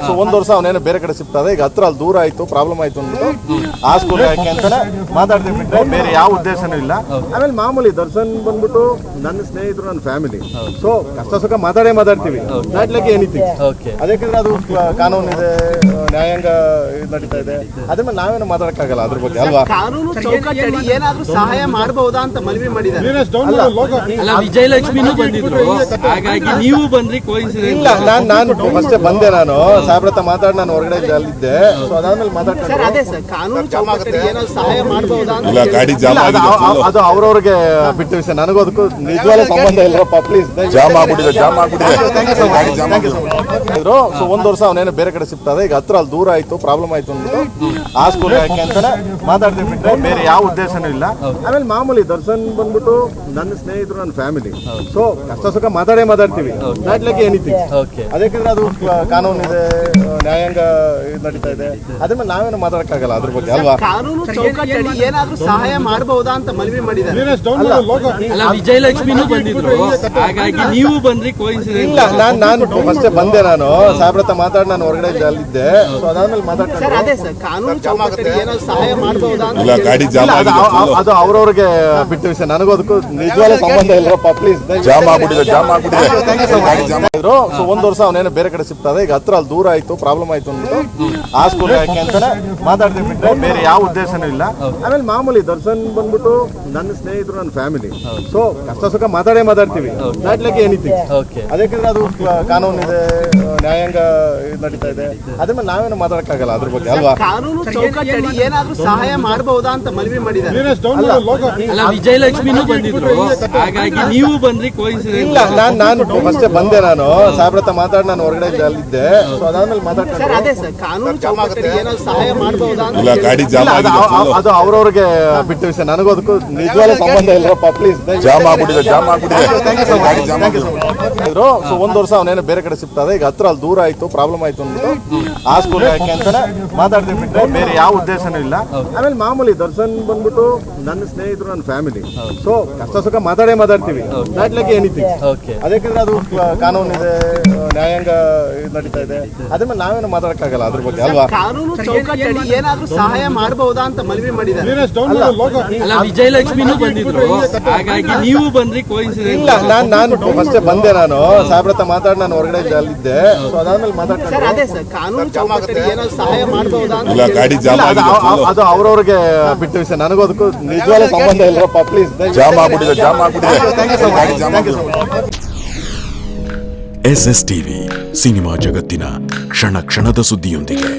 So ಒಂದ್ ವರ್ಷ ಅವನೇನೋ ಬೇರೆ ಕಡೆ ಶಿಫ್ಟ್ ಆದ, ಈಗ ಹತ್ರ ಅಲ್ಲಿ ದೂರ ಆಯ್ತು, ಪ್ರಾಬ್ಲಮ್ ಆಯ್ತು ಅಂದ್ಬಿಟ್ಟು ಆ ಸ್ಕೂಲ್ ಯಾಕೆ ಅಂತಾನೆ ಮಾತಾಡ್ತೀವಿ ಬಿಟ್ರೆ ಬೇರೆ ಯಾವ ಉದ್ದೇಶನೂ ಇಲ್ಲ. ಆಮೇಲೆ ಮಾಮೂಲಿ ದರ್ಶನ್ ಬಂದ್ಬಿಟ್ಟು ನನ್ನ ಸ್ನೇಹಿತರು, ನನ್ನ ಫ್ಯಾಮಿಲಿ, ಸೊ ಕಷ್ಟ ಸುಖ ಮಾತಾಡ್ತೀವಿ, ನಾಟ್ ಲೈಕ್ ಎನಿಥಿಂಗ್. ಅದಕ್ಕಿದ್ರೆ ಅದು ಕಾನೂನು ಇದೆ, ನ್ಯಾಯಾಂಗ ನಡೀತಾ ಇದೆ, ಅದ್ರ ಮೇಲೆ ನಾವೇನು ಮಾತಾಡಕ್ಕಾಗಲ್ಲ ಅದ್ರ ಬಗ್ಗೆ ಅಲ್ವಾ. ಕಾನೂನು ಚೌಕಟ್ಟಡಿ ಏನಾದ್ರೂ ಸಹಾಯ ಮಾಡಬಹುದಾ ಅಂತ ಮನವಿ ಮಾಡಿದ್ದಾರೆ. ವಿಜಯಲಕ್ಷ್ಮಿನೂ ಬಂದಿದ್ರು, ಹಾಗಾಗಿ ನೀವು ಬಂದ್ರಿ ಇಲ್ಲ, ನಾನು ಫಸ್ಟ್ ಬಂದೆ, ನಾನು ಸಾಹೇಬ್ರ ಹತ್ರ ಮಾತಾಡಿ ನಾನು ಹೊರಗಡೆ ಅಲ್ಲಿದ್ದೆ. ಸೊ ಅದಾದ್ಮೇಲೆ ಮಾತಾಡ್ತಾರೆ ಅದೇ ಸರ್, ಕಾನೂನು ಚೌಕಟ್ಟಡಿ ಏನಾದ್ರು ಸಹಾಯ ಮಾಡಬಹುದಾ ಅಂತ. ಅದು ಅವ್ರವ್ರಿಗೆ ಬಿಟ್ಟ ವಿಷಯ, ನನಗೂ ಅದಕ್ಕೂ ನಿಜವಾದ ಸಂಬಂಧ ಇಲ್ಲರಪ್ಪ, ಪ್ಲೀಸ್. ಸೊ ಒಂದ್ ವರ್ಷ ಅವನೇನೋ ಬೇರೆ ಕಡೆ ಶಿಫ್ಟ್ ಆದ, ಈಗ ಹತ್ರ ಅಲ್ಲಿ ದೂರ ಆಯ್ತು, ಪ್ರಾಬ್ಲಮ್ ಆಯ್ತು ಅಂದ್ಬಿಟ್ಟು ಆ ಸ್ಕೂಲ್ ಯಾಕೆ ಅಂತಾನೆ ಮಾತಾಡ್ತೀವಿ ಬಿಟ್ರೆ ಬೇರೆ ಯಾವ ಉದ್ದೇಶನೂ ಇಲ್ಲ. ಆಮೇಲೆ ಮಾಮೂಲಿ ದರ್ಶನ್ ಬಂದ್ಬಿಟ್ಟು ನನ್ನ ಸ್ನೇಹಿತರು, ನನ್ನ ಫ್ಯಾಮಿಲಿ, ಸೊ ಕಷ್ಟ ಸುಖ ಮಾತಾಡ್ತೀವಿ, ನಾಟ್ ಲೈಕ್ ಎನಿಥಿಂಗ್. ಅದಕ್ಕಿದ್ರೆ ಅದು ಕಾನೂನು ಇದೆ, ನ್ಯಾಯಾಂಗ ನಡೀತಾ ಇದೆ, ಅದ್ರ ಮೇಲೆ ನಾವೇನು ಮಾತಾಡಕ್ಕಾಗಲ್ಲ ಅದ್ರ ಬಗ್ಗೆ ಅಲ್ವಾ. ಕಾನೂನು ಚೌಕಟ್ಟಡಿ ಏನಾದ್ರೂ ಸಹಾಯ ಮಾಡಬಹುದಾ ಅಂತ ಮನವಿ ಮಾಡಿದ್ದಾರೆ. ವಿಜಯಲಕ್ಷ್ಮಿನೂ ಬಂದಿದ್ರು, ಹಾಗಾಗಿ ನೀವು ಬಂದ್ರಿ ಇಲ್ಲ, ನಾನು ಫಸ್ಟ್ ಬಂದೆ, ನಾನು ಸಾಹೇಬ್ರ ಹತ್ರ ಮಾತಾಡಿ ನಾನು ಹೊರಗಡೆ ಅಲ್ಲಿದ್ದೆ. ಸೊ ಅದಾದ್ಮೇಲೆ ಮಾತಾಡ್ತಾರೆ ಅದೇ ಸರ್, ಕಾನೂನು ಚೌಕಟ್ಟಡಿ ಏನಾದ್ರು ಸಹಾಯ ಮಾಡಬಹುದಾ ಅಂತ. ಅದು ಅವ್ರವ್ರಿಗೆ ಬಿಟ್ಟ ವಿಷಯ, ನನಗೂ ಅದಕ್ಕೂ ನಿಜವಾದ ಸಂಬಂಧ ಇಲ್ಲರಪ್ಪ, ಪ್ಲೀಸ್. ಸೊ ಒಂದ್ ವರ್ಷ ಅವನೇನೋ ಬೇರೆ ಕಡೆ ಶಿಫ್ಟ್ ಆದ, ಈಗ ಹತ್ರ ಅಲ್ಲಿ ದೂರ ಆಯ್ತು, ಪ್ರಾಬ್ಲಮ್ ಆಯ್ತು ಅಂದ್ಬಿಟ್ಟು ಆ ಸ್ಕೂಲ್ ಯಾಕೆ ಅಂತಾನೆ ಮಾತಾಡ್ತೀವಿ ಬಿಟ್ರೆ ಬೇರೆ ಯಾವ ಉದ್ದೇಶನೂ ಇಲ್ಲ. ಆಮೇಲೆ ಮಾಮೂಲಿ ದರ್ಶನ್ ಬಂದ್ಬಿಟ್ಟು ನನ್ನ ಸ್ನೇಹಿತರು, ನನ್ನ ಫ್ಯಾಮಿಲಿ, ಸೊ ಕಷ್ಟ ಸುಖ ಮಾತಾಡ್ತೀವಿ, ನಾಟ್ ಲೈಕ್ ಎನಿಥಿಂಗ್. ಅದಕ್ಕಿದ್ರೆ ಅದು ಕಾನೂನು ಇದೆ, ನ್ಯಾಯಾಂಗ ನಡೀತಾ ಇದೆ, ಅದ್ರ ಮೇಲೆ ನಾವೇನು ಮಾತಾಡಕ್ಕಾಗಲ್ಲ ಅದ್ರ ಬಗ್ಗೆ ಅಲ್ವಾ. ಕಾನೂನು ಚೌಕಟ್ಟಡಿ ಏನಾದ್ರೂ ಸಹಾಯ ಮಾಡಬಹುದಾ ಅಂತ ಮನವಿ ಮಾಡಿದ್ದಾರೆ. ವಿಜಯಲಕ್ಷ್ಮಿನೂ ಬಂದಿದ್ರು, ಹಾಗಾಗಿ ನೀವು ಬಂದ್ರಿ ಇಲ್ಲ, ನಾನು ಫಸ್ಟ್ ಬಂದೆ, ನಾನು ಸಾಹೇಬ್ರ ಹತ್ರ ಮಾತಾಡಿ ನಾನು ಹೊರಗಡೆ ಅಲ್ಲಿದ್ದೆ. ಸೊ ಅದಾದ್ಮೇಲೆ ಮಾತಾಡ್ತಾರೆ ಅದೇ ಸರ್, ಕಾನೂನು ಚೌಕಟ್ಟಡಿ ಏನಾದ್ರು ಸಹಾಯ ಮಾಡಬಹುದಾ ಅಂತ. ಅದು ಅವ್ರವ್ರಿಗೆ ಬಿಟ್ಟ ವಿಷಯ, ನನಗೂ ಅದಕ್ಕೂ ನಿಜವಾದ ಸಂಬಂಧ ಇಲ್ಲರಪ್ಪ, ಪ್ಲೀಸ್. ಸೊ ಒಂದ್ ವರ್ಷ ಅವನೇನೋ ಬೇರೆ ಕಡೆ ಶಿಫ್ಟ್ ಆದ, ಈಗ ಹತ್ರ ಅಲ್ಲಿ ದೂರ ಆಯ್ತು, ಪ್ರಾಬ್ಲಮ್ ಆಯ್ತು ಅಂದ್ಬಿಟ್ಟು ಆ ಸ್ಕೂಲ್ ಯಾಕೆ ಅಂತಾನೆ ಮಾತಾಡ್ತೀವಿ ಬಿಟ್ರೆ ಬೇರೆ ಯಾವ ಉದ್ದೇಶನೂ ಇಲ್ಲ. ಆಮೇಲೆ ಮಾಮೂಲಿ ದರ್ಶನ್ ಬಂದ್ಬಿಟ್ಟು ನನ್ನ ಸ್ನೇಹಿತರು, ನನ್ನ ಫ್ಯಾಮಿಲಿ, ಸೊ ಕಷ್ಟ ಸುಖ ಮಾತಾಡ್ತೀವಿ, ನಾಟ್ ಲೈಕ್ ಎನಿಥಿಂಗ್. ಅದಕ್ಕಿದ್ರೆ ಅದು ಕಾನೂನು ಇದೆ, ನ್ಯಾಯಾಂಗ ನಡೀತಾ ಇದೆ, ಅದ್ರ ಮೇಲೆ ನಾವೇನು ಮಾತಾಡಕ್ಕಾಗಲ್ಲ ಅದ್ರ ಬಗ್ಗೆ ಅಲ್ವಾ. ಕಾನೂನು ಚೌಕಟ್ಟಡಿ ಏನಾದ್ರೂ ಸಹಾಯ ಮಾಡಬಹುದಾ ಅಂತ ಮನವಿ ಮಾಡಿದ್ದಾರೆ. ವಿಜಯಲಕ್ಷ್ಮಿನೂ ಬಂದಿದ್ರು, ಹಾಗಾಗಿ ನೀವು ಬಂದ್ರಿ ಇಲ್ಲ, ನಾನು ಫಸ್ಟ್ ಬಂದೆ, ನಾನು ಸಾಹೇಬ್ರ ಹತ್ರ ಮಾತಾಡಿ ನಾನು ಹೊರಗಡೆ ಅಲ್ಲಿದ್ದೆ. ಸೊ ಅದಾದ್ಮೇಲೆ ಮಾತಾಡ್ತಾರೆ ಅದೇ ಸರ್, ಕಾನೂನು ಚೌಕಟ್ಟಡಿ ಏನಾದ್ರು ಸಹಾಯ ಮಾಡಬಹುದಾ ಅಂತ. ಅದು ಅವ್ರವ್ರಿಗೆ ಬಿಟ್ಟ ವಿಷಯ, ನನಗೂ ಅದಕ್ಕೂ ನಿಜವಾದ ಸಂಬಂಧ ಇಲ್ಲರಪ್ಪ, ಪ್ಲೀಸ್. SS ಟಿವಿ, ಸಿನಿಮಾ ಜಗತ್ತಿನ ಕ್ಷಣ ಕ್ಷಣದ ಸುದ್ದಿಯೊಂದಿಗೆ.